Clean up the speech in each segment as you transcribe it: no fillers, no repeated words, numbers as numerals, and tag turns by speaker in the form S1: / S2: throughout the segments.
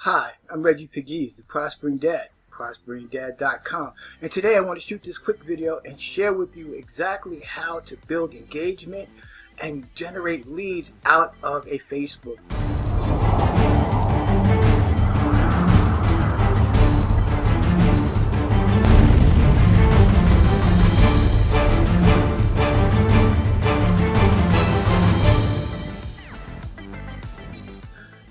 S1: Hi, I'm Reggie Pegues, the Prospering Dad, prosperingdad.com, and today I want to shoot this quick video and share with you exactly how to build engagement and generate leads out of a Facebook.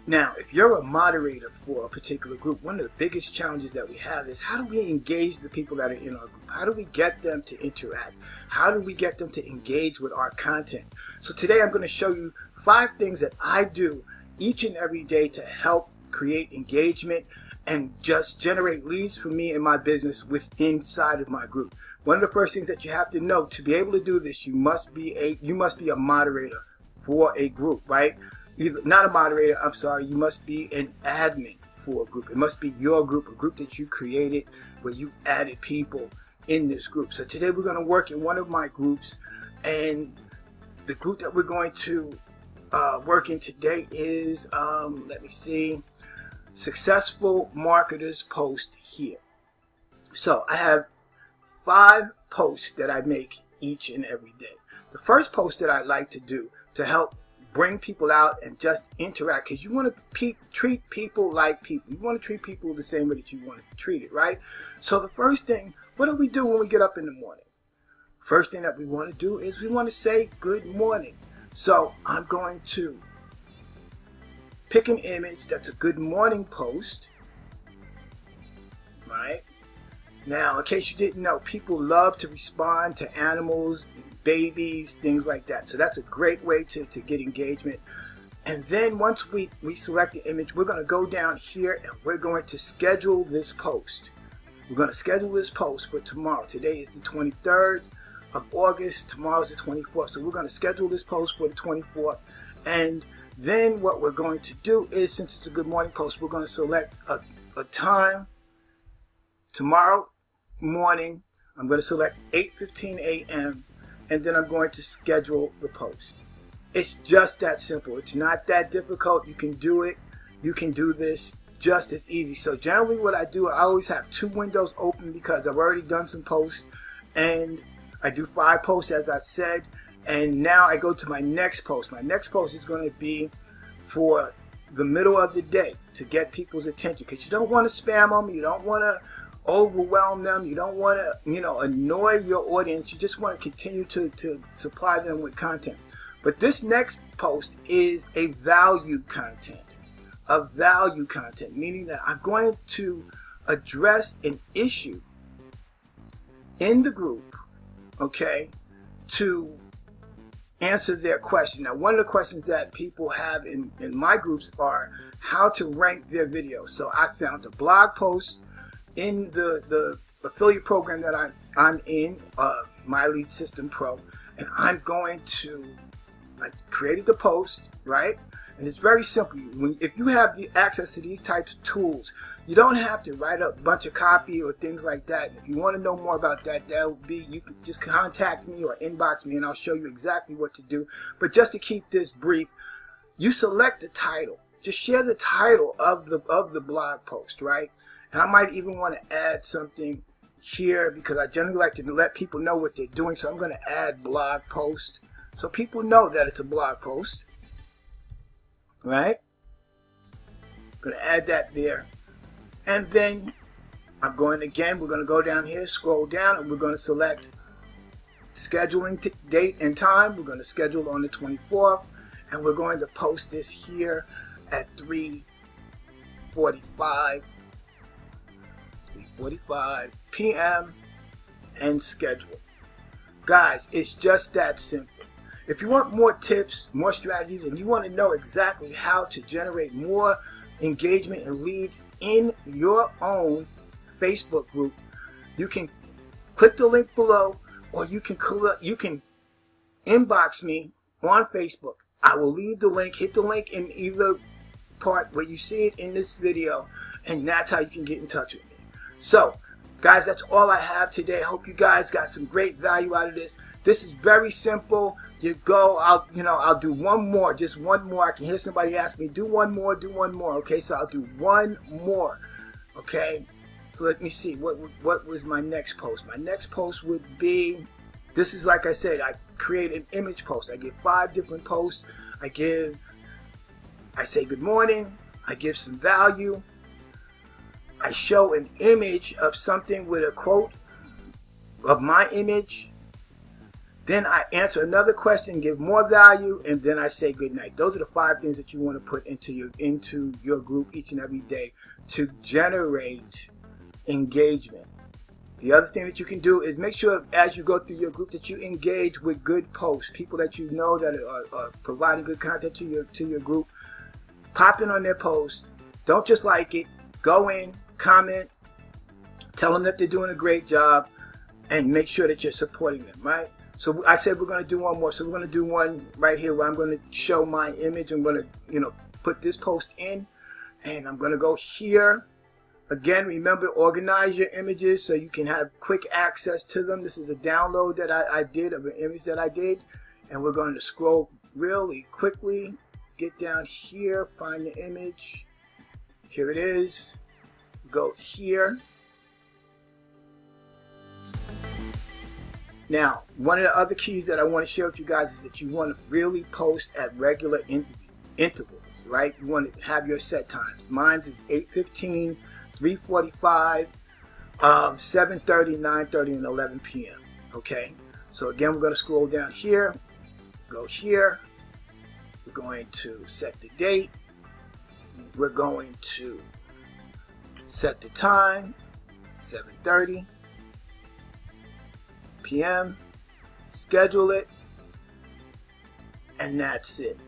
S1: Now, if you're a moderator for a particular group, one of the biggest challenges that we have is how do we engage the people that are in our group? How do we get them to interact? How do we get them to engage with our content? So today I'm going to show you 5 things that I do each and every day to help create engagement and just generate leads for me and my business inside of my group. One of the first things that you have to know, to be able to do this, you must be a moderator for a group, right? Not a moderator, I'm sorry, you must be an admin for a group. It must be your group, a group that you created where you added people in this group. So today we're going to work in one of my groups, and the group that we're going to work in today is, let me see, Successful Marketers Post here. So I have 5 posts that I make each and every day. The first post that I like to do to help bring people out and just interact, because you want to treat people like people. You want to treat people the same way that you want to be treated, right? So the first thing, what do we do when we get up in the morning? First thing that we want to do is we want to say good morning. So I'm going to pick an image that's a good morning post, right? Now, in case you didn't know, people love to respond to animals, babies, things like that. So that's a great way to get engagement. And then once we select the image, we're going to go down here and we're going to schedule this post. We're going to schedule this post for tomorrow. Today is the 23rd of August. Tomorrow is the 24th. So we're going to schedule this post for the 24th. And then what we're going to do is, since it's a good morning post, we're going to select a time. Tomorrow morning, I'm going to select 8:15 a.m. and then I'm going to schedule the post. It's just that simple. It's not that difficult. You can do it. You can do this just as easy. So generally what I do, I always have 2 windows open because I've already done some posts, and I do 5 posts as I said, and now I go to my next post. My next post is going to be for the middle of the day to get people's attention, because you don't want to spam them. You don't want to overwhelm them. You don't want to, annoy your audience. You just want to continue to supply them with content. But this next post is a value content. Meaning that I'm going to address an issue in the group, okay, to answer their question. Now, one of the questions that people have in my groups are how to rank their videos. So I found a blog post in the affiliate program that I'm in, My Lead System Pro, and I'm going to, I created the post, right? And it's very simple. If you have the access to these types of tools, you don't have to write a bunch of copy or things like that. If you want to know more about that, you can just contact me or inbox me and I'll show you exactly what to do. But just to keep this brief, you select the title. Just share the title of the blog post, right? And I might even want to add something here because I generally like to let people know what they're doing. So I'm going to add blog post so people know that it's a blog post, right? I'm going to add that there. And then we're going to go down here, scroll down, and we're going to select scheduling date and time. We're going to schedule on the 24th, and we're going to post this here at 3:45 p.m. and schedule. Guys, it's just that simple. If you want more tips, more strategies, and you want to know exactly how to generate more engagement and leads in your own Facebook group, you can click the link below, or you can inbox me on Facebook. I will leave the link. Hit the link in either part where you see it in this video, and that's how you can get in touch with me. So Guys, that's all I have today. I hope you guys got some great value out of this. This is very simple. You go, I'll do one more, just one more. I can hear somebody ask me, do one more. Okay, so I'll do one more. Okay, so let me see. What was my next post? My next post would be, this is like I said, I create an image post. I give 5 different posts. I say good morning. I give some value. I show an image of something with a quote of my image. Then I answer another question, give more value, and then I say good night. Those are the 5 things that you want to put into your group each and every day to generate engagement. The other thing that you can do is make sure as you go through your group that you engage with good posts, people that you know that are providing good content to your group. Pop in on their post. Don't just like it. Go in, comment, tell them that they're doing a great job, and make sure that you're supporting them, right? So I said we're going to do one more. So we're going to do one right here where I'm going to show my image. I'm going to, put this post in, and I'm going to go here. Again, remember, organize your images so you can have quick access to them. This is a download that I did of an image that I did. And we're going to scroll really quickly. Get down here, find the image. Here it is. Go here. Now, one of the other keys that I want to share with you guys is that you want to really post at regular intervals, right? You want to have your set times. Mine is 8:15, 3:45, 7:30, 9:30, and 11 p.m. Okay? So again, we're going to scroll down here, go here. We're going to set the date. We're going to set the time, 7:30 p.m. Schedule it, and that's it.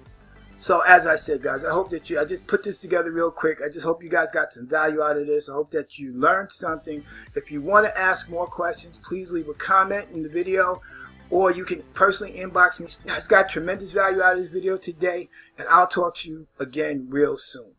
S1: So as I said, guys, I hope that I just put this together real quick. I just hope you guys got some value out of this. I hope that you learned something. If you want to ask more questions, please leave a comment in the video, or you can personally inbox me. I got tremendous value out of this video today, and I'll talk to you again real soon.